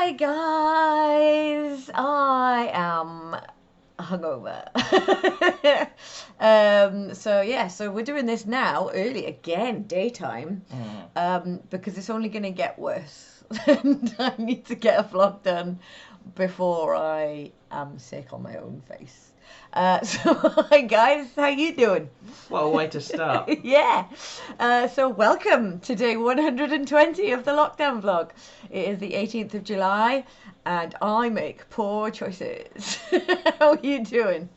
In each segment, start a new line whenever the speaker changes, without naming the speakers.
Hi guys, I am hungover. So we're doing this now, early again, daytime, because it's only going to get worse. And I need to get a vlog done before I am sick on my own face. So hi guys, how you doing?
What a way to start.
Yeah. So welcome to day 120 of the lockdown vlog. It is the 18th of July and I make poor choices. How are you doing?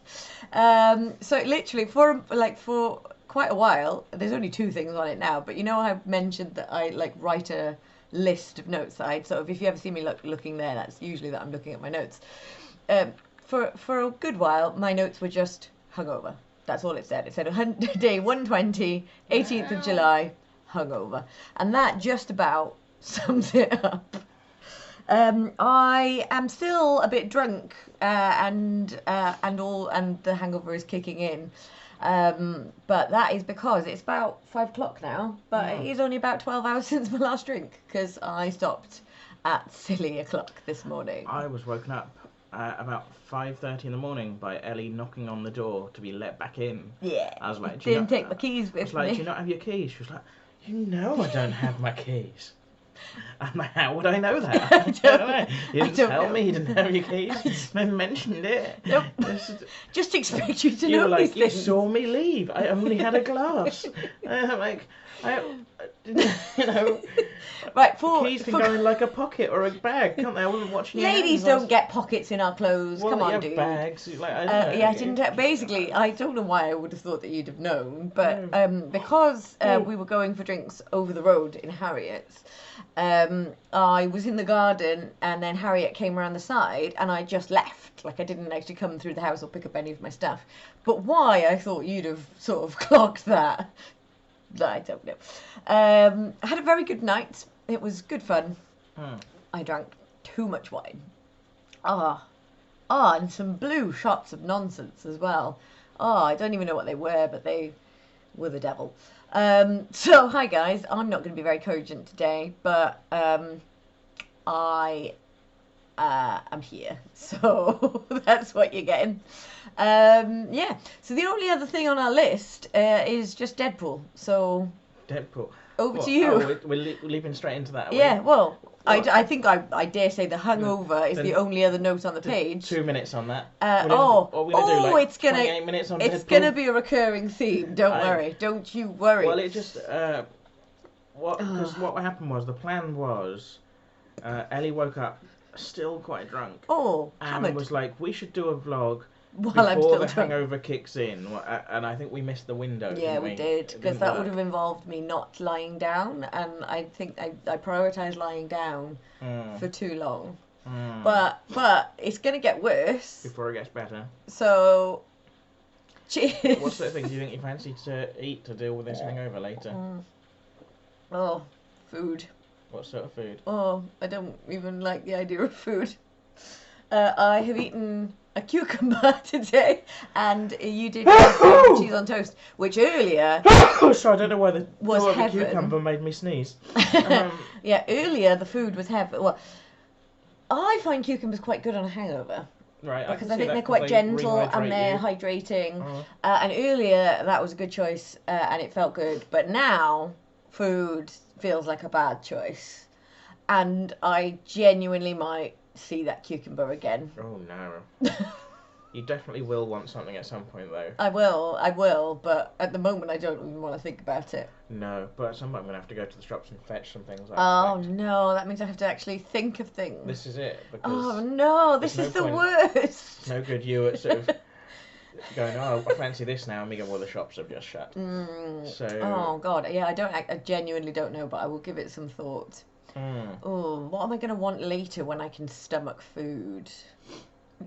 So literally for quite a while, there's only two things on it now, but you know I mentioned that I write a list of notes that I'd sort of, if you ever see me looking there, that's usually that I'm looking at my notes. For a good while, my notes were just hungover. That's all it said. It said day 120, 18th of July, hungover. And that just about sums it up. I am still a bit drunk, and the hangover is kicking in. But that is because it's about 5 o'clock now, but it is only about 12 hours since my last drink, because I stopped at silly o'clock this morning.
I was woken up about 5:30 in the morning by Ellie knocking on the door to be let back in.
Yeah.
I was like,
didn't take my keys with me.
I was like, do you not have your keys? She was like, you know I don't have my keys. I'm like, how would I know that? I don't know. You didn't tell me you didn't have your keys. You never mentioned it.
Nope. Just expect you to know.
You were like,
these things.
You saw me leave. I only had a glass. You know.
Right,
keys can go in like a pocket or a bag, can't they? I wasn't watching.
Ladies don't get pockets in our clothes.
Well,
Come on,
have
dude.
Bags. Like, I don't know.
Yeah, I didn't. Basically, I don't know why I would have thought that you'd have known, but because we were going for drinks over the road in Harriet's, I was in the garden, and then Harriet came around the side, and I just left. Like I didn't actually come through the house or pick up any of my stuff. But why I thought you'd have sort of clocked that, I don't know. I had a very good night. It was good fun. I drank too much wine. And some blue shots of nonsense as well. I don't even know what they were, but they were the devil. So, hi guys. I'm not going to be very cogent today, but I am here. So, that's what you're getting. Yeah. So, the only other thing on our list is just Deadpool. So...
Deadpool.
Over to you.
Oh, we're leaping straight into that.
Yeah, well, I think I dare say the hungover is the only other note on the page.
2 minutes on that.
It's
28 minutes on
it's
Deadpool?
gonna be a recurring theme. Don't worry. Don't you worry.
Well, it just because what happened was the plan was Ellie woke up still quite drunk.
And
hammered. Was like, we should do a vlog.
While I'm
before
still
the
drunk.
hangover kicks in, and I think we missed the window.
Yeah, we did, because that would have involved me not lying down, and I think I prioritised lying down for too long. But it's going to get worse
before it gets better.
So, cheers.
What sort of things do you think you fancy to eat to deal with this hangover later?
Food.
What sort of food?
I don't even like the idea of food. I have eaten a cucumber today, and you did cheese on toast, which earlier...
Sorry, I don't know why the
heaven.
cucumber made me sneeze.
Yeah, earlier the food was heaven. Well, I find cucumbers quite good on a hangover.
Right,
because I think they're quite gentle and they're hydrating. And earlier that was a good choice, and it felt good. But now food feels like a bad choice, and I genuinely might see that cucumber again.
Oh no. You definitely will want something at some point though.
I will, but at the moment I don't even want to think about it.
No, but at some point I'm going to have to go to the shops and fetch some things.
No, that means I have to actually think of things.
This is it.
Oh no, this is the worst.
No good you at sort of going, I fancy this now, and me go, well, the shops have just shut. So.
Oh god, yeah, I genuinely don't know, but I will give it some thought. What am I going to want later when I can stomach food?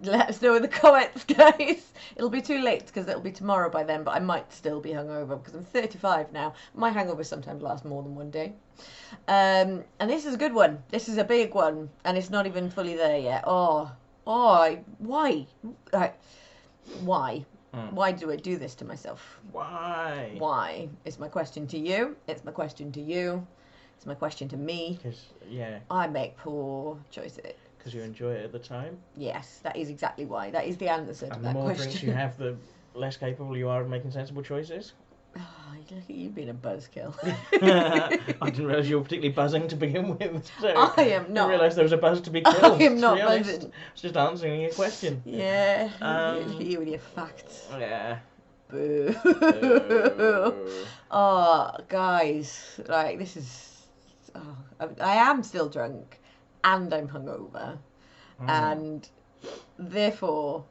Let us know in the comments, guys. It'll be too late because it'll be tomorrow by then, but I might still be hungover because I'm 35 now. My hangovers sometimes last more than one day. And this is a good one. This is a big one, and it's not even fully there yet. Why? Why? Why do I do this to myself?
Why?
Why? It's my question to you. It's my question to you. It's my question to me.
Because, yeah.
I make poor choices.
Because you enjoy it at the time.
Yes, that is exactly why. That is the answer to
And the
that
more
question.
drinks you have, the less capable you are of making sensible choices.
Oh, look at you being a buzzkill.
I didn't realise you were particularly buzzing to begin with. So
I am not.
I didn't realise there was a buzz to be killed.
I am not
to be honest.
buzzing.
I was just answering your question.
Yeah, look at you with your facts.
Yeah.
Boo.
Boo.
Oh, guys, like this is. Oh, I am still drunk, and I'm hungover, and therefore,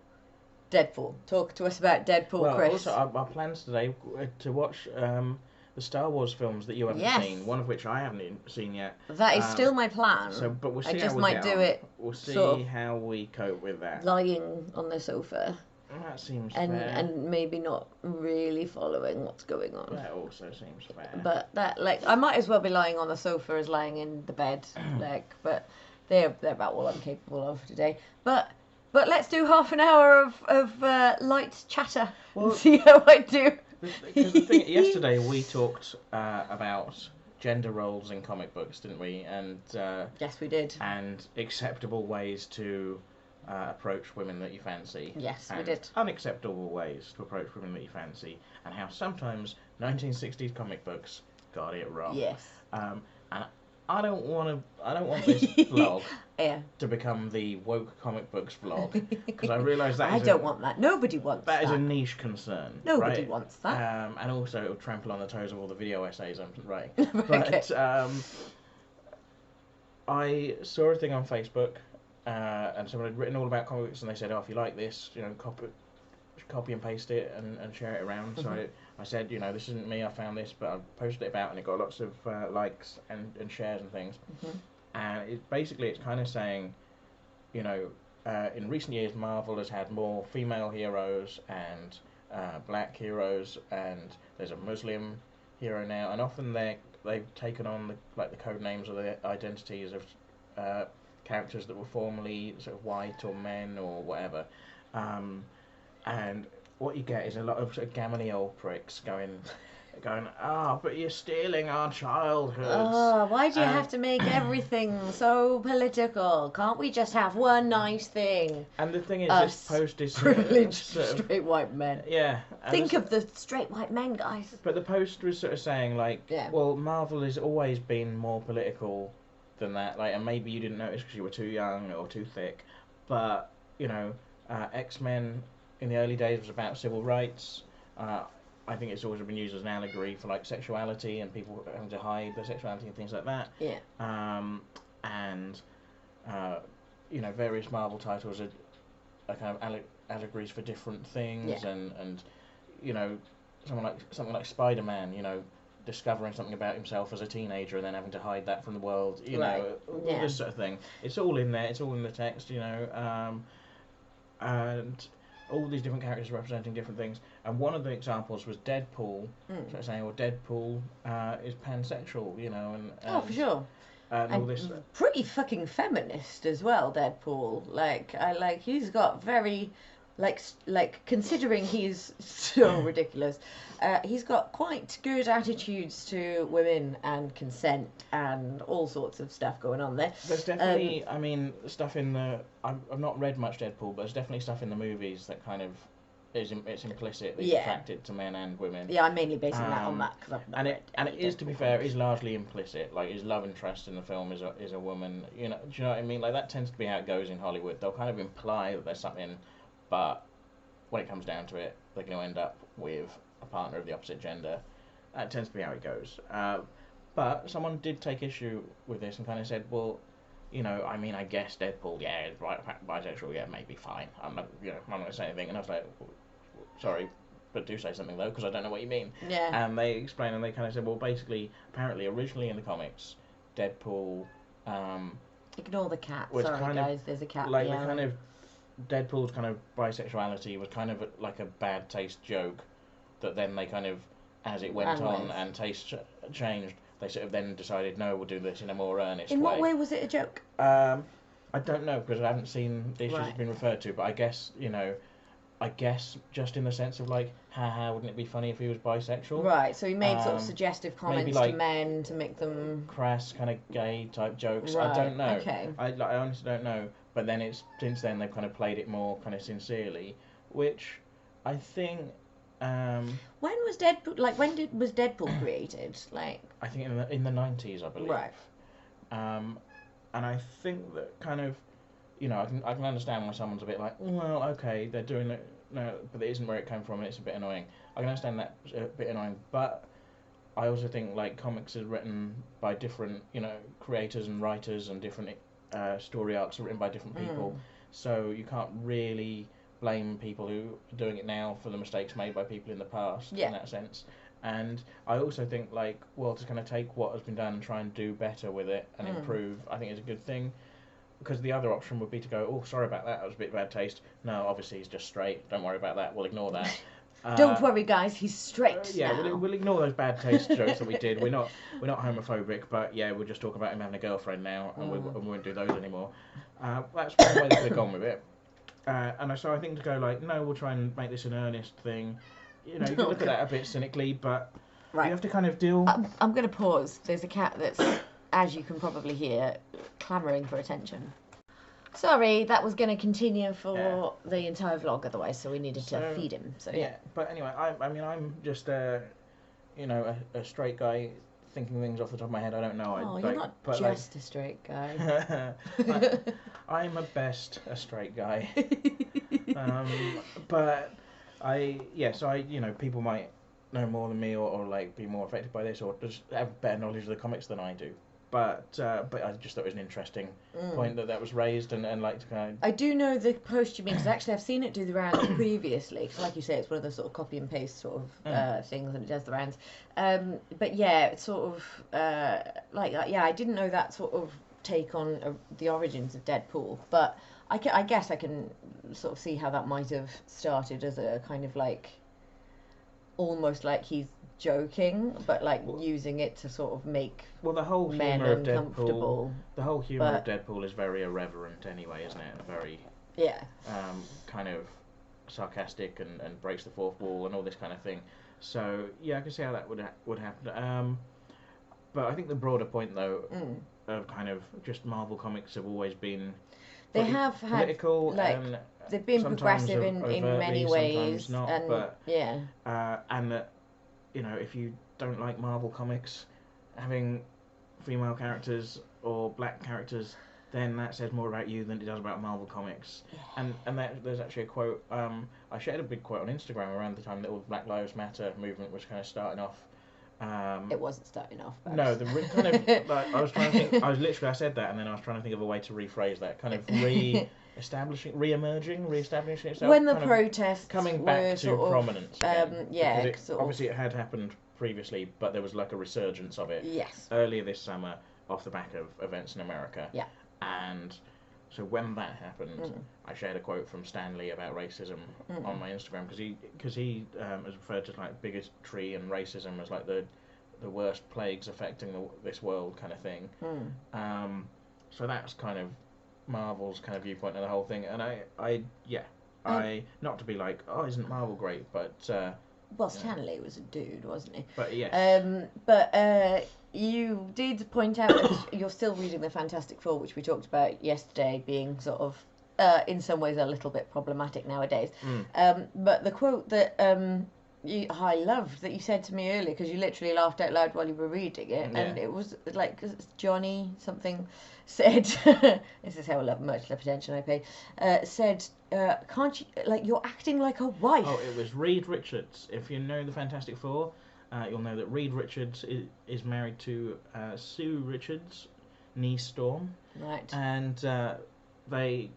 Deadpool. Talk to us about Deadpool,
well,
Chris.
Also, our plans today to watch the Star Wars films that you haven't seen. One of which I haven't seen yet.
That is still my plan.
So, but we'll see
I just
how we
might
get
do
on.
it.
We'll see
sort of
how we cope with that.
lying on the sofa.
That seems
and
fair.
And maybe not really following what's going on.
That also seems fair.
But that, like, I might as well be lying on the sofa as lying in the bed, like. But they're about all I'm capable of today. But let's do half an hour of light chatter and see how I do.
Because the thing, yesterday we talked about gender roles in comic books, didn't we? And
yes, we did.
And acceptable ways to approach women that you fancy.
Yes,
and
we did.
Unacceptable ways to approach women that you fancy, and how sometimes 1960s comic books got it wrong.
Yes.
And I don't want this vlog
Yeah.
to become the woke comic books vlog, because I realise that
I don't want that. Nobody wants that.
That is a niche concern.
Nobody
right?
wants that.
And also it will trample on the toes of all the video essays I'm writing.
Okay.
But I saw a thing on Facebook, and someone had written all about comic books, and they said, "Oh, if you like this, copy and paste it and share it around." Mm-hmm. So I said, this isn't me. I found this, but I posted it about, and it got lots of likes and shares and things. Mm-hmm. And it's kind of saying, in recent years, Marvel has had more female heroes and black heroes, and there's a Muslim hero now, and often they've taken on the code names or the identities of characters that were formerly sort of white or men or whatever, and what you get is a lot of sort of gammony old pricks going, but you're stealing our childhoods.
Oh, why do you have to make everything so political? Can't we just have one nice thing?
And the thing is, this post is
privileged straight white men.
Yeah.
Think of the straight white men, guys.
But the post was sort of saying, well, Marvel has always been more political than that, and maybe you didn't notice because you were too young or too thick, but, X-Men in the early days was about civil rights. I think it's always been used as an allegory for sexuality and people having to hide their sexuality and things like that. Yeah. Various Marvel titles are kind of allegories for different things, and something like Spider-Man, discovering something about himself as a teenager and then having to hide that from the world, all this sort of thing. It's all in there. It's all in the text, and all these different characters representing different things. And one of the examples was Deadpool, sort of saying, well, Deadpool is pansexual, and
oh, for sure.
And all this.
Pretty fucking feminist as well, Deadpool. He's got very, considering he's so ridiculous, he's got quite good attitudes to women and consent and all sorts of stuff going on there.
There's definitely, stuff in the... I've not read much Deadpool, but there's definitely stuff in the movies that kind of... It's implicit that he's attracted to men and women.
Yeah, I'm mainly basing that on that. Cause I've
not read to be fair, it is largely implicit. His love interest in the film is a woman. Do you know what I mean? That tends to be how it goes in Hollywood. They'll kind of imply that there's something, but when it comes down to it, they're going to end up with a partner of the opposite gender. That tends to be how it goes. But someone did take issue with this and kind of said, well, I guess Deadpool, bisexual, maybe fine. I'm not going to say anything. And I was like, sorry, but do say something though, because I don't know what you mean. Yeah. And they explained, and they kind of said, well, basically, apparently, originally in the comics, Deadpool.
Ignore the cat. Sorry, guys, there's a cat.
The kind of Deadpool's kind of bisexuality was kind of like a bad taste joke, that then they kind of, as it went on and taste changed, they sort of then decided, no, we'll do this in a more earnest way.
In what way was it a joke?
I don't know, because I haven't seen the issues that's been referred to, but I guess just in the sense of haha, wouldn't it be funny if he was bisexual?
Right, so he made sort of suggestive comments to men to make them...
crass, kind of gay type jokes.
Right,
I don't know.
Okay.
I honestly don't know, but then since then they've kind of played it more kind of sincerely, which I think.
When was Deadpool? Like, was Deadpool created? Like,
I think in the 90s, I believe.
right.
And I think that kind of, I can understand why someone's a bit like, well, okay, they're doing it, no, but it isn't where it came from, and it's a bit annoying. I can understand that a bit annoying, but I also think like comics are written by different, creators and writers, and different story arcs are written by different people, so you can't really blame people who are doing it now for the mistakes made by people in the past in that sense. And I also think to kind of take what has been done and try and do better with it and improve, I think is a good thing. Because the other option would be to go, oh, sorry about that was a bit bad taste. No, obviously he's just straight. Don't worry about that. We'll ignore that.
Don't worry, guys. He's straight.
Yeah, we'll ignore those bad taste jokes that we did. We're not homophobic, but yeah, we'll just talk about him having a girlfriend now, and we won't do those anymore. That's one way they could have gone with it. So I think to go no, we'll try and make this an earnest thing. You can look at that a bit cynically, but you have to kind of deal.
I'm going to pause. There's a cat that's, as you can probably hear, clamouring for attention. Sorry, that was going to continue for the entire vlog otherwise, so we needed to feed him. So yeah.
But anyway, I'm just a straight guy thinking things off the top of my head. I don't know.
You're not just a straight guy.
I'm at best a straight guy. But people might know more than me, or be more affected by this, or just have better knowledge of the comics than I do. But I just thought it was an interesting point that was raised, and like to kind of.
I do know the post you mean, because actually I've seen it do the rounds previously. Because like you say, it's one of those sort of copy and paste sort of things, and it does the rounds. But yeah, it's sort of I didn't know that sort of take on the origins of Deadpool, but I guess I can sort of see how that might have started as a kind of almost like he's joking, but using it to sort of make
the whole
men
humor of
uncomfortable.
The whole humor of Deadpool is very irreverent anyway, isn't it? Very kind of sarcastic and breaks the fourth wall and all this kind of thing. So yeah, I can see how that would happen. But I think the broader point though of kind of just Marvel comics have always been
have
political and
they've been progressive in many ways,
not,
and
but, and that if you don't like Marvel comics having female characters or black characters, then that says more about you than it does about Marvel comics. And there's actually a quote. I shared a big quote on Instagram around the time that all the Black Lives Matter movement was kind of starting off.
It wasn't starting off.
No, the kind of I was trying to think. I said that, and then I was trying to think of a way to rephrase that. Kind of re-establishing itself.
When the protests
coming back to prominence. Again, obviously it had happened previously, but there was a resurgence of it.
Yes.
Earlier this summer, off the back of events in America.
Yeah.
And so when that happened, I shared a quote from Stan Lee about racism on my Instagram, because he has referred to bigotry and racism as the worst plagues affecting this world kind of thing. So that's kind of Marvel's kind of viewpoint of the whole thing, and I not to be oh, isn't Marvel great, but
Stan Lee was a dude, wasn't he?
But yes.
You did point out that you're still reading the Fantastic Four, which we talked about yesterday, being sort of in some ways a little bit problematic nowadays. But the quote that I loved that you said to me earlier, because you literally laughed out loud while you were reading it, and it was Johnny something said, this is how much attention I pay, said, can't you, you're acting like a wife.
Oh, it was Reed Richards. If you know the Fantastic Four, you'll know that Reed Richards is married to Sue Richards, niece Storm.
Right.
And they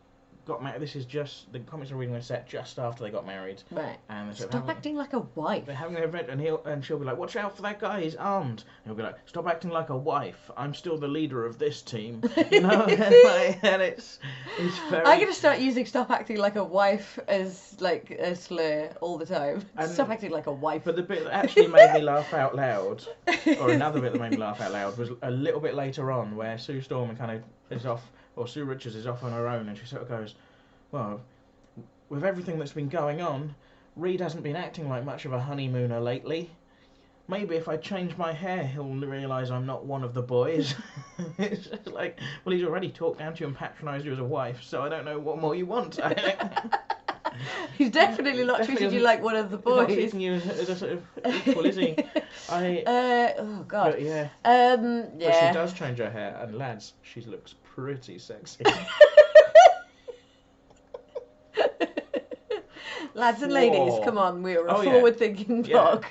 got married. This is just the comics I'm reading were set just after they got married.
Right.
And
stop acting like a wife.
They're having an event, and she'll be like, "Watch out for that guy! He's armed." And he'll be like, "Stop acting like a wife. I'm still the leader of this team." And it's very.
I'm gonna start using "stop acting like a wife" as a slur all the time. Stop acting like a wife.
But the bit that actually made me laugh out loud, or another bit that made me laugh out loud, was a little bit later on, where Sue Storm kind of is off. Or Sue Richards is off on her own, and she sort of goes, well, with everything that's been going on, Reed hasn't been acting like much of a honeymooner lately. maybe if I change my hair, he'll realise I'm not one of the boys. It's just like, well, he's already talked down to you and patronised you as a wife, so I don't know what more you want.
He's definitely not treated you like one of the
He's not
boys.
treating you as a sort of equal, is he?
Oh God.
But yeah.
Yeah.
But she does change her hair, and lads, she looks pretty sexy.
Lads and ladies,
Whoa.
come on, we're a
Oh, yeah.
forward-thinking blog.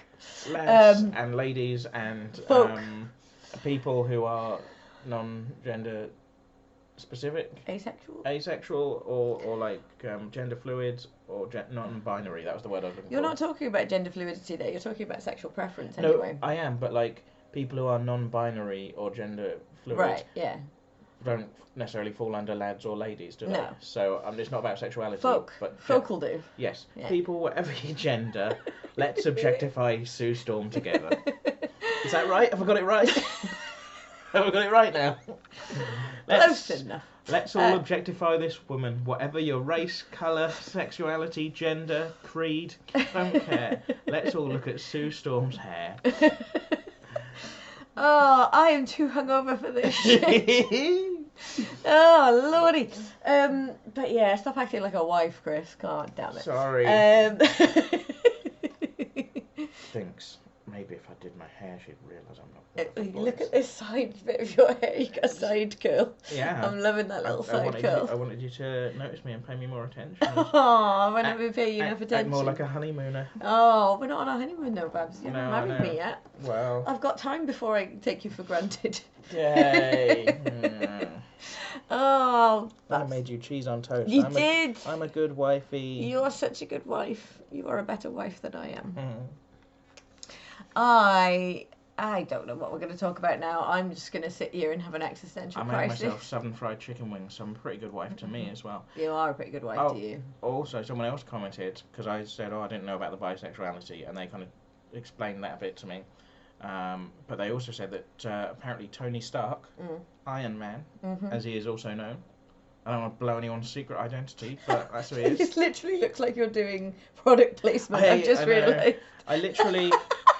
Lads and ladies and
folk.
people who are non-gender specific, asexual, or like gender fluid or non-binary. That was the word I was looking for.
You're not talking about gender fluidity there. You're talking about sexual preference
No,
anyway.
I am, but like people who are non-binary or gender fluid.
Right. Yeah.
Don't necessarily fall under lads or ladies, do they?
No.
So it's not about sexuality.
Folk will do.
Yes.
Yeah.
People, whatever your gender, let's objectify Sue Storm together. Is that right? Have I got it right? Have I got it right now?
Close enough.
Let's all objectify this woman, whatever your race, colour, sexuality, gender, creed, don't care. Let's all look at Sue Storm's hair.
Oh, I am too hungover for this shit. Oh, lordy. But yeah, stop acting like a wife, Chris. God damn it.
Sorry. Thinks maybe if I did my hair, she'd realise I'm not one of the boys.
Look at this side bit of your hair. You got a side curl.
Yeah.
I'm loving that little side
I
curl.
wanted you to notice me and pay me more attention.
Oh, when I've been paying you enough attention.
Act more like a honeymooner.
Oh, we're not on a honeymoon though, Babs. You haven't married me yet.
Well.
I've got time before I take you for granted.
Yay.
Oh,
I made you cheese on toast.
You did.
I'm a good wifey.
You're such a good wife. You are a better wife than I am.
Mm.
I don't know what we're going to talk about now. I'm just going to sit here and have an existential crisis.
I made myself southern fried chicken wings, so I'm a pretty good wife to me as well.
You are a pretty good wife to you.
Also, someone else commented, because I said, I didn't know about the bisexuality, and they kind of explained that a bit to me. But they also said that apparently Tony Stark, Iron Man, as he is also known, I don't want to blow anyone's secret identity, but that's who he is.
It literally looks like you're doing product placement. I've just realised.
I literally...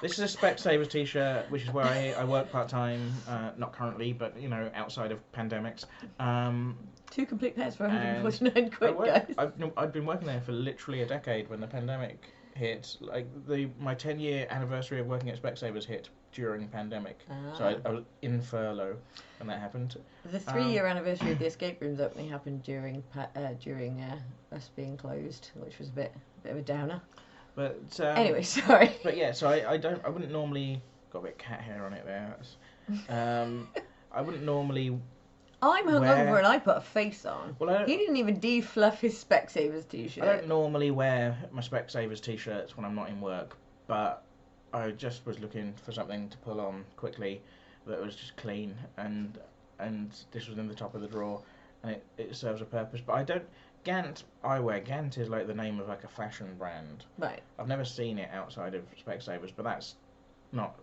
This is a Specsavers t-shirt, which is where I work part-time, not currently, but, you know, outside of pandemics.
2 complete pairs for 149 quid, guys.
I've been working there for literally a decade when the pandemic hit. Like, my 10-year anniversary of working at Specsavers hit during the pandemic. So I was in furlough when that happened.
The 3-year anniversary of the escape rooms opening happened during us being closed, which was a bit of a downer.
But
anyway, sorry.
But yeah, so I wouldn't normally got a bit of cat hair on it there. I wouldn't normally.
I'm hungover and I put a face on.
Well,
he didn't even defluff his Specsavers t-shirt.
I don't normally wear my Specsavers t-shirts when I'm not in work, but I just was looking for something to pull on quickly that was just clean, and this was in the top of the drawer, and it serves a purpose. But I don't. Gant eyewear. Gant is like the name of like a fashion brand.
Right.
I've never seen it outside of Specsavers, but that's not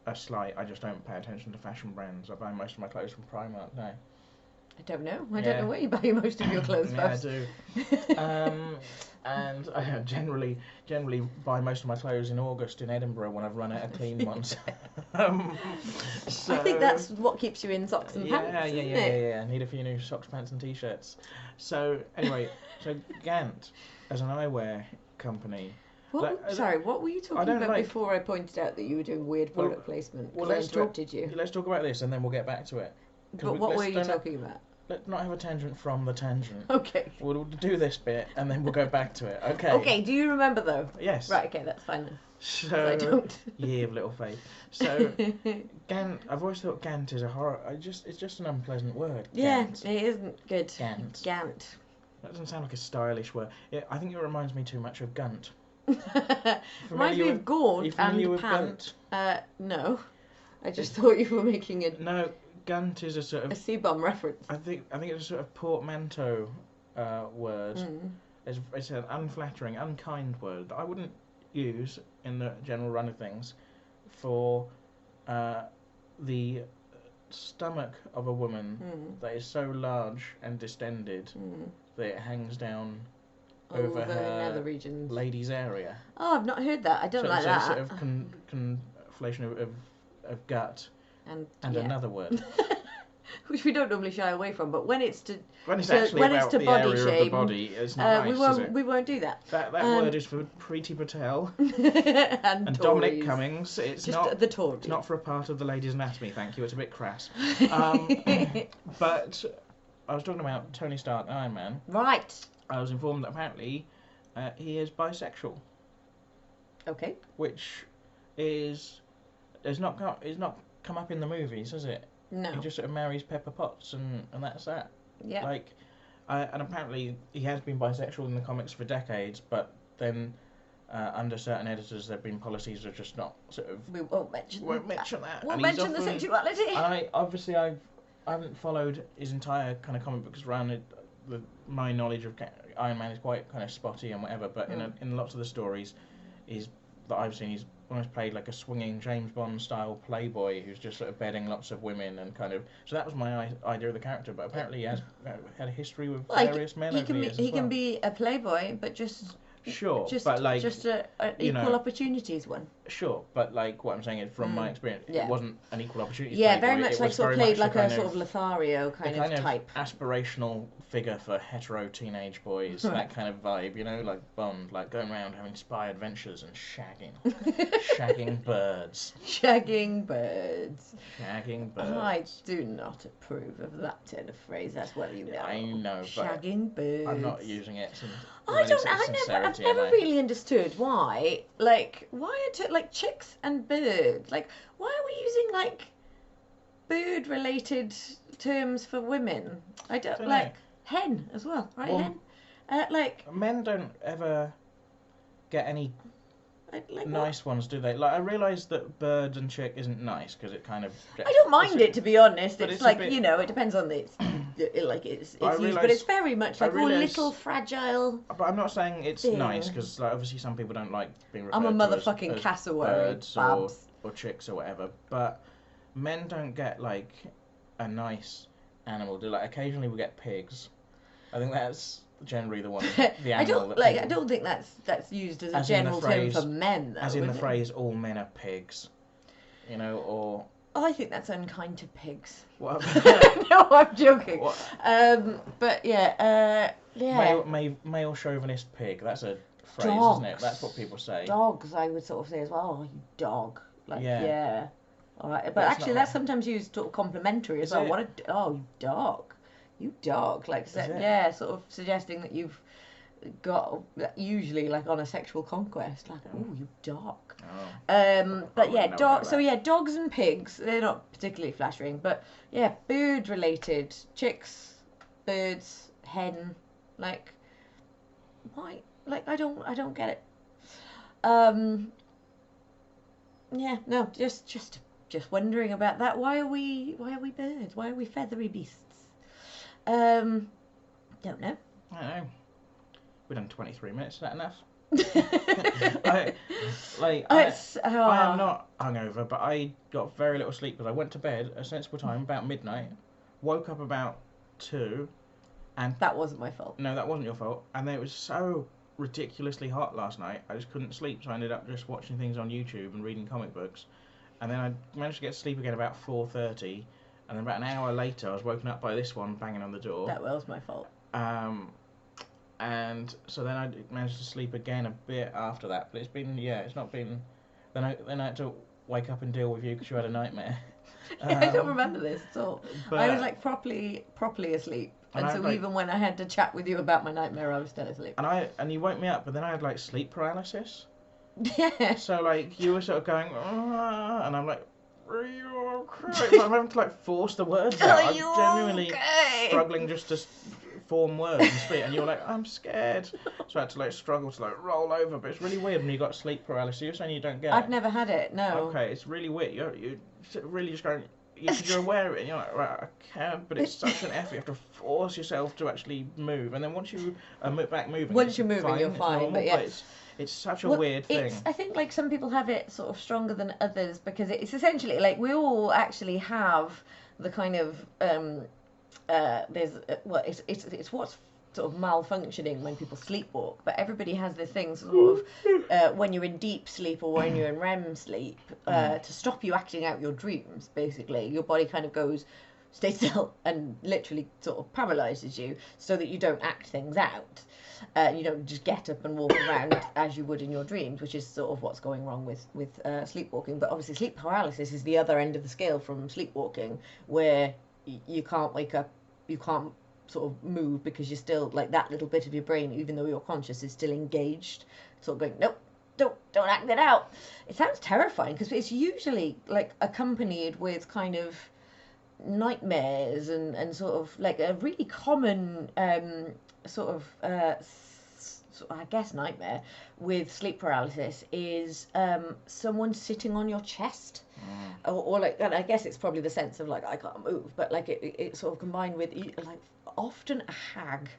a slight. I just don't pay attention to fashion brands. I buy most of my clothes from Primark now.
I don't know. I don't know where you buy most of your clothes from.
Yeah, I do. And I generally buy most of my clothes in August in Edinburgh when I've run out of clean ones. So,
I think that's what keeps you in socks and pants.
Yeah. I need a few new socks, pants, and t-shirts. So anyway, Gant as an eyewear company.
Sorry, what were you talking about before I pointed out that you were doing weird product placement? Well, I interrupted you.
Let's talk about this and then we'll get back to it.
But what were you talking about?
Let's not have a tangent from the tangent.
Okay.
We'll do this bit and then we'll go back to it. Okay.
Okay, do you remember though?
Yes.
Right, okay, that's fine then.
So,
I don't.
Ye of little faith. So, Gant, I've always thought Gant is a horror. It's just an unpleasant word. Gant.
Yeah, it isn't good.
Gant.
Gant.
That doesn't sound like a stylish word. Yeah, I think it reminds me too much of Gunt.
Reminds me of Gaunt and Pant. No. I just thought you were making a...
No, Gunt is a sort of...
A C-bomb reference.
I think it's a sort of portmanteau word. It's an unflattering, unkind word that I wouldn't use in the general run of things for the stomach of a woman that is so large and distended that it hangs down over her
nether regions.
ladies' area.
Oh, I've not heard that. I don't like that.
It sort of encapsulation of gut
and
and another word.
Which we don't normally shy away from, but when it's to
actually
when
about
it's to
the
body
area
shame,
of the body, it's not nice, is it?
we won't do that.
That word is for Preeti Patel
and
Dominic Cummings. It's
just
not
the Tories.
It's not for a part of the lady's anatomy. Thank you. It's a bit crass. But I was talking about Tony Stark, Iron Man.
Right.
I was informed that apparently he is bisexual.
Okay.
Which is not come up in the movies, has it?
No.
He just sort of marries Pepper Potts and that's that.
Yeah.
Like, and apparently he has been bisexual in the comics for decades, but then under certain editors there've been policies of just not sort of.
We won't mention
that.
Won't mention the sexuality.
And I haven't followed his entire kind of comic books around it. My knowledge of Iron Man is quite kind of spotty and whatever, but in lots of the stories, that I've seen, he's almost played like a swinging James Bond style playboy who's just sort of bedding lots of women and kind of. So that was my idea of the character, but apparently he has had a history with various men over the years.
He can be a playboy, but just.
Sure,
just,
but like
just an equal opportunities one.
Sure, but like what I'm saying is from my experience, it wasn't an equal opportunity.
Yeah,
playboy.
very much like sort of played like a sort of Lothario kind of type.
Aspirational figure for hetero teenage boys, that kind of vibe, like Bond, like going around having spy adventures and shagging birds.
Shagging birds.
Shagging birds.
I do not approve of that turn of phrase. That's well you know.
I know, but
shagging birds.
I'm not using it.
I've never really understood why are chicks and birds, like why are we using like bird related terms for women? I don't like know. Hen as well, right? Well, hen,
men don't ever get any nice ones, do they? Like I realise that bird and chick isn't nice because it kind of.
I don't mind it, to be honest. It's like bit, it depends on it's used, but it's very much like little fragile.
But I'm not saying it's nice because obviously some people don't like being referred
I'm a motherfucking
as
cassowary,
birds or chicks or whatever. But men don't get like a nice animal. Do like occasionally we get pigs. I think that's generally the one. The animal
I don't think that's used as a general term for men, though.
As in the phrase, all men are pigs. Or.
I think that's unkind to pigs.
What?
No, I'm joking.
What?
But yeah.
Male chauvinist pig. That's a phrase,
dogs.
Isn't it? That's what people say.
Dogs, I would sort of say as well. Oh, you dog. Yeah. All right, but actually, that's sometimes used sort of complimentary as well. You dog. You dog. Like, sort of suggesting that you've got usually like on a sexual conquest. Like, oh, you dog.
Oh.
But yeah, dogs and pigs. They're not particularly flattering, but yeah, bird related. Chicks, birds, hen. Like, why? Like, I don't get it. Yeah, no, just wondering about that. Why are we birds? Why are we feathery beasts? Don't know.
I don't know. We've done 23 minutes. Is that enough? I am not hungover, but I got very little sleep because I went to bed at a sensible time, about midnight, woke up about 2, and
that wasn't my fault.
No, that wasn't your fault. And then it was so ridiculously hot last night, I just couldn't sleep, so I ended up just watching things on YouTube and reading comic books. And then I managed to get to sleep again about 4:30, and then about an hour later, I was woken up by this one banging on the door.
That was my fault.
And so then I managed to sleep again a bit after that, but it's not been. Then I had to wake up and deal with you because you had a nightmare.
I don't remember this at all. I was like properly asleep, and so even when I had to chat with you about my nightmare, I was still asleep.
And you woke me up, but then I had like sleep paralysis.
Yeah.
So like you were sort of going, and I'm like, are you okay? I'm having to like force the words out. I'm genuinely struggling just to form words and speak, and you're like, I'm scared. So I had to like struggle to like roll over, but it's really weird when you got sleep paralysis. You're saying you don't get it?
I've never had it, no.
Okay, it's really weird. You're really just going, you're aware of it, and you're like, right, I can't, but it's such an effort. You have to force yourself to actually move, and then once you back moving,
once you're moving, you're fine.
Normal,
but yes.
It's such a weird thing.
I think like some people have it sort of stronger than others because it's essentially like we all actually have the kind of it's sort of malfunctioning when people sleepwalk, but everybody has this thing sort of when you're in deep sleep or when you're in REM sleep to stop you acting out your dreams. Basically, your body kind of goes, stay still, and literally sort of paralyzes you so that you don't act things out. You don't just get up and walk around as you would in your dreams, which is sort of what's going wrong with sleepwalking. But obviously, sleep paralysis is the other end of the scale from sleepwalking, where you can't wake up, you can't sort of move because you're still, like, that little bit of your brain, even though you're conscious, is still engaged, sort of going, nope, don't act it out. It sounds terrifying because it's usually like accompanied with kind of nightmares and sort of like a really common sort of I guess nightmare with sleep paralysis is someone sitting on your chest, or like, and I guess it's probably the sense of like I can't move, but like it sort of combined with like often a hag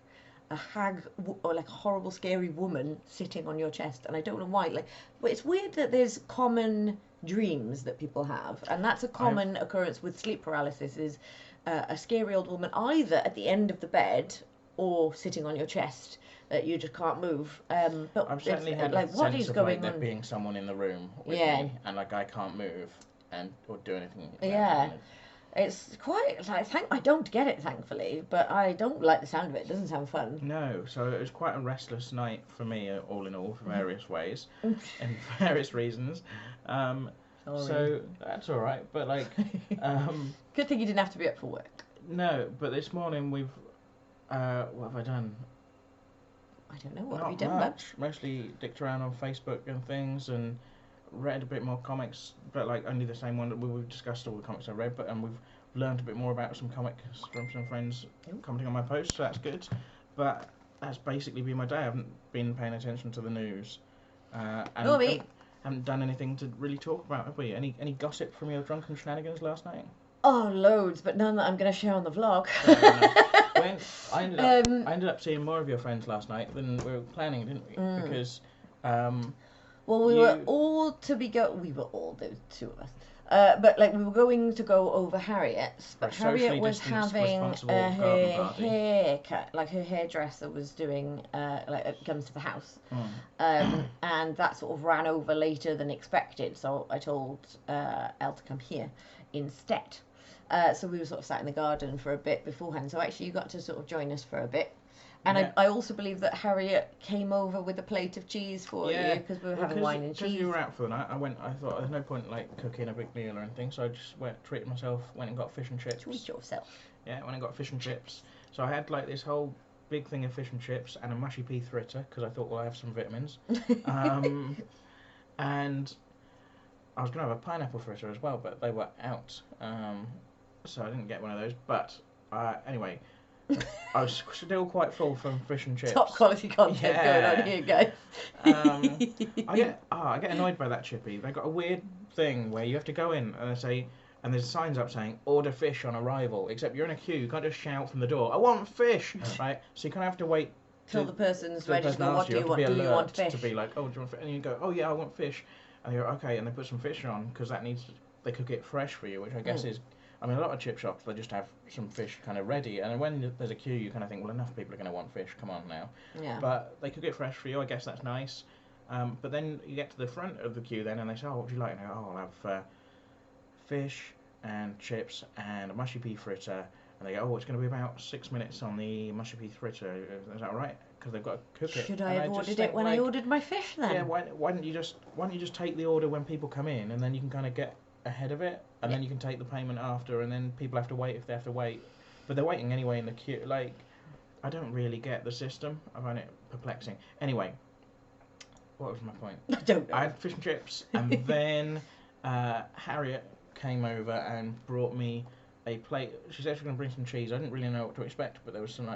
or like a horrible scary woman sitting on your chest, and I don't know why, like, but it's weird that there's common dreams that people have, and that's a common occurrence with sleep paralysis, is a scary old woman either at the end of the bed or sitting on your chest that you just can't move. But
I've certainly had
like, what is going
there
on?
being someone in the room with me, and like I can't move or do anything.
It's quite like, I don't get it, thankfully, but I don't like the sound of it. It doesn't sound fun.
No, so it was quite a restless night for me, all in all, for various ways and various reasons. So that's all right, but like,
good thing you didn't have to be up for work.
No, but this morning we've, what have I done?
I don't know. What
Not
have you done?
Much. Mostly dicked around on Facebook and things, and read a bit more comics, but like only the same one that we've discussed all the comics I read, and we've learned a bit more about some comics from some friends commenting on my posts, so that's good. But that's basically been my day. I haven't been paying attention to the news, and haven't done anything to really talk about, have we? Any gossip from your drunken shenanigans last night?
Oh, loads, but none that I'm going to share on the vlog.
I ended up seeing more of your friends last night than we were planning, didn't we? Because
well, we were all, those two of us. But like, we were going to go over Harriet's, but Harriet was having her haircut, like her hairdresser was doing, like, it comes to the house, and that sort of ran over later than expected. So I told Elle to come here instead. So we were sort of sat in the garden for a bit beforehand. So actually, you got to sort of join us for a bit. And I also believe that Harriet came over with a plate of cheese for you because we were having wine and cheese.
Because you were out for the night, I thought there's no point like cooking a big meal or anything, so I just treated myself, went and got fish and chips.
Treat yourself.
Yeah, went and got fish and chips. So I had like this whole big thing of fish and chips and a mushy pea fritter because I thought, well, I have some vitamins. And I was going to have a pineapple fritter as well, but they were out. So I didn't get one of those. But anyway, I was still quite full from fish and chips.
Top quality content going on here, guys.
I get annoyed by that chippy. They got a weird thing where you have to go in and they say, and there's signs up saying order fish on arrival. Except you're in a queue, you can't just shout from the door, I want fish, right? So you kind of have to wait
till the person's ready to go. What do you want? Do you want fish?
To be like, oh, do you want fish? And you go, oh yeah, I want fish. And you're okay, and they put some fish on because they cook it fresh for you, which I guess is. I mean, a lot of chip shops, they just have some fish kind of ready, and when there's a queue, you kind of think, well, enough people are going to want fish, come on now.
Yeah.
But they cook it fresh for you, I guess that's nice. But then you get to the front of the queue then, and they say, oh, what would you like? And I go, oh, I'll have fish and chips and a mushy pea fritter. And they go, oh, it's going to be about 6 minutes on the mushy pea fritter. Is that all right? Because they've got to cook it.
Should I have ordered it when I ordered my fish then?
Yeah, why don't you just take the order when people come in, and then you can kind of get ahead of it, and then you can take the payment after, and then people have to wait if they have to wait, but they're waiting anyway in the queue. Like, I don't really get the system. I find it perplexing. Anyway, what was my point?
I don't know.
I had fish and chips, and then Harriet came over and brought me a plate. She said she was going to bring some cheese. I didn't really know what to expect, but there was some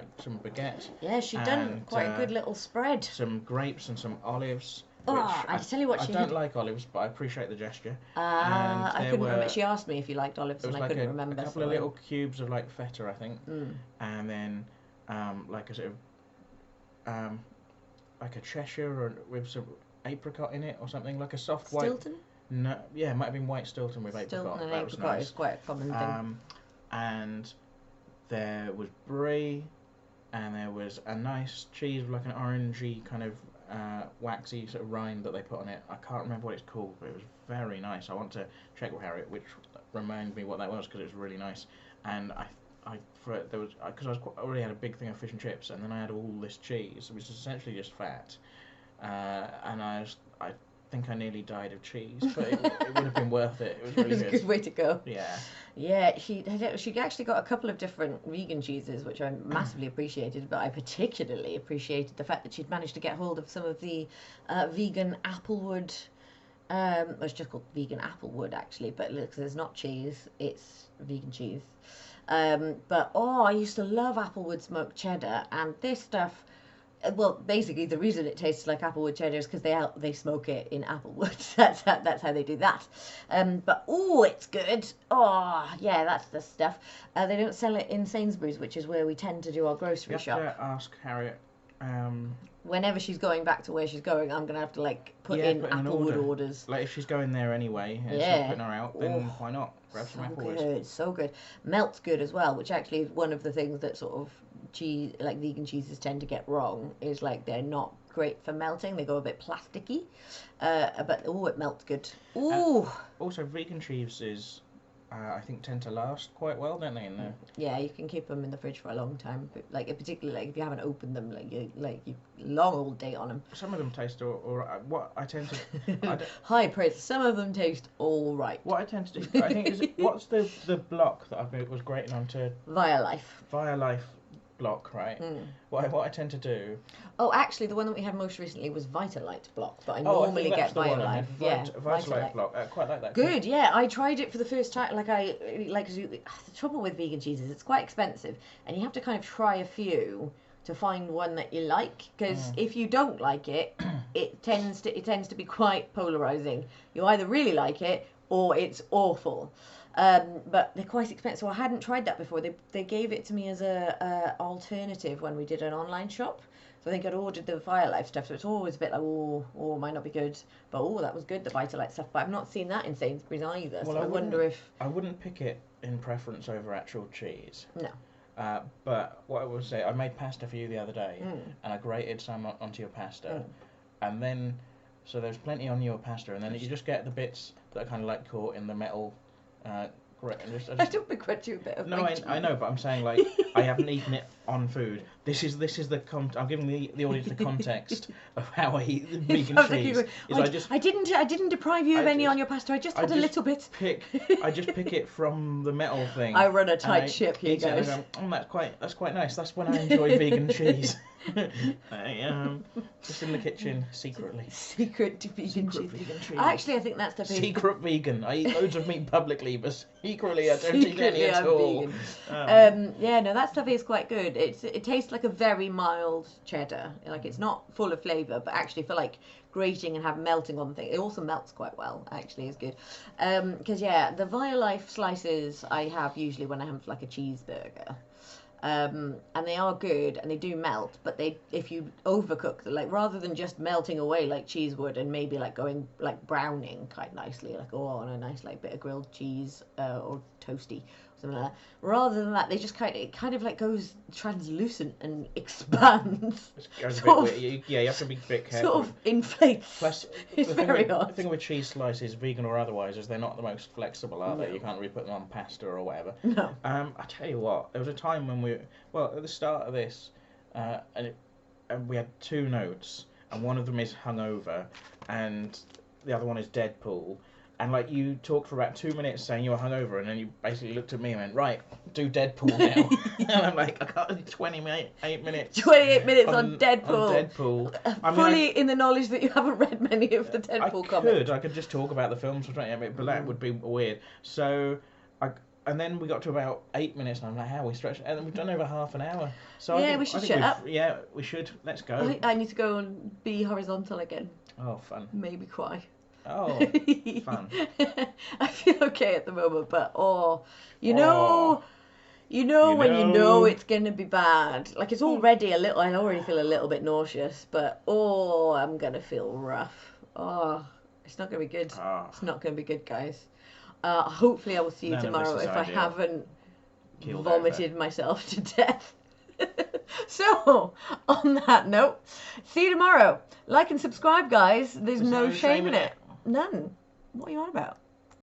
baguette.
Yeah, she'd done quite a good little spread.
Some grapes and some olives.
Oh, I tell you what,
I don't like olives, but I appreciate the gesture.
I couldn't remember. She asked me if you liked olives, and I couldn't remember.
A couple of little cubes of like feta, I think, and then like a sort of like a Cheshire with some apricot in it or something, like a soft white.
Stilton?
No, yeah, it might have been white Stilton with apricot.
Stilton and
that
apricot
was nice.
is quite a common thing.
And there was brie and there was a nice cheese with like an orangey kind of waxy sort of rind that they put on it. I can't remember what it's called, but it was very nice. I want to check with Harriet, which reminds me what that was because it was really nice. And there was because I already had a big thing of fish and chips, and then I had all this cheese, which is essentially just fat. And I think I nearly died of cheese, but it would have been worth it. It was really
It was a good way to go.
Yeah.
Yeah, she actually got a couple of different vegan cheeses, which I massively appreciated, but I particularly appreciated the fact that she'd managed to get hold of some of the vegan applewood. It's just called vegan applewood, actually, but look, there's not cheese, it's vegan cheese. But I used to love applewood smoked cheddar, and this stuff. Well, basically, the reason it tastes like applewood cheddar is because they smoke it in applewood. That's how they do that. But it's good. Oh, yeah, that's the stuff. They don't sell it in Sainsbury's, which is where we tend to do our grocery shop.
You have to ask Harriet.
Whenever she's going back to where she's going, I'm gonna have to put in applewood orders.
Like if she's going there anyway, and she's putting her out, then why not grab some applewood?
Good, so good. Melt's good as well, which actually is one of the things that sort of cheese, like vegan cheeses, tend to get wrong. Is they're not great for melting. They go a bit plasticky, but it melts good.
Also, vegan cheeses, I think tend to last quite well, don't they?
Yeah, you can keep them in the fridge for a long time. But particularly if you haven't opened them, you long old date on them.
Some of them taste or what I tend to.
High praise. Some of them taste all right.
What I tend to do, I think, what's the block that I was grating onto? Vialife block, right? What I tend to do.
Oh, actually, the one that we had most recently was Vitalite block, but I normally get Vialife.
Vitalite block. I quite like that.
Good, yeah. I tried it for the first time. The trouble with vegan cheeses, it's quite expensive, and you have to kind of try a few to find one that you like. Because if you don't like it, it tends to be quite polarizing. You either really like it or it's awful. But they're quite expensive. So I hadn't tried that before. They gave it to me as a alternative when we did an online shop. So I think I'd ordered the Vialife stuff, so it's always a bit like, might not be good. But that was good, the Vitalite stuff. But I've not seen that in Sainsbury's either. Well, so I wonder if...
I wouldn't pick it in preference over actual cheese.
No.
But what I would say, I made pasta for you the other day, and I grated some onto your pasta. And then, so there's plenty on your pasta, and then you just get the bits that are kind of caught in the metal...
I don't begrudge you a bit of
I know, but I'm saying I haven't eaten it on food. This is the I'm giving the audience the context of how I eat the vegan cheese.
I didn't deprive you of any on your pasta. I just had a little bit.
I just pick it from the metal thing.
I run a tight ship here, guys.
That's quite nice. That's when I enjoy vegan cheese. Just in the kitchen secretly.
Secret vegan cheese. Actually, I think that's the thing.
Secret vegan. I eat loads of meat publicly, but secretly I don't eat any at all.
That stuff is quite good. It tastes like a very mild cheddar. It's not full of flavour, but actually for grating and have melting on the thing, it also melts quite well. Actually, is good. Because the Vialife slices I have usually when I have a cheeseburger. And they are good and they do melt, but if you overcook them, rather than just melting away like cheese would and maybe going browning quite nicely, on a nice bit of grilled cheese or toasty, something like that. Rather than that, they just kind of goes translucent and expands.
You have to be a bit careful.
Sort of inflates.
Plus,
it's very odd.
The thing with cheese slices, vegan or otherwise, is they're not the most flexible, are they? You can't really put them on pasta or whatever.
No.
I tell you what, there was a time when at the start of this, and we had two notes, and one of them is hungover, and the other one is Deadpool. And you talked for about 2 minutes saying you were hungover, and then you basically looked at me and went, "Right, do Deadpool now." And I'm I got 28 minutes.
28 minutes on Deadpool.
On Deadpool.
Fully in the knowledge that you haven't read many of the Deadpool comics.
I could just talk about the films for 28 minutes, but that would be weird. So, and then we got to about 8 minutes, and I'm like, "How we stretched?" And then we've done over half an hour. So
we should shut up.
Yeah, we should. Let's go.
I need to go and be horizontal again.
Oh, fun.
Maybe cry.
Oh, fun.
I feel okay at the moment, but when you know it's gonna be bad. It's already I already feel a little bit nauseous, but I'm gonna feel rough. It's not gonna be good. It's not gonna be good, guys. Hopefully I will see you tomorrow if I haven't vomited myself to death. So, on that note, see you tomorrow. Like and subscribe, guys. There's no shame in it. None. What are you on about?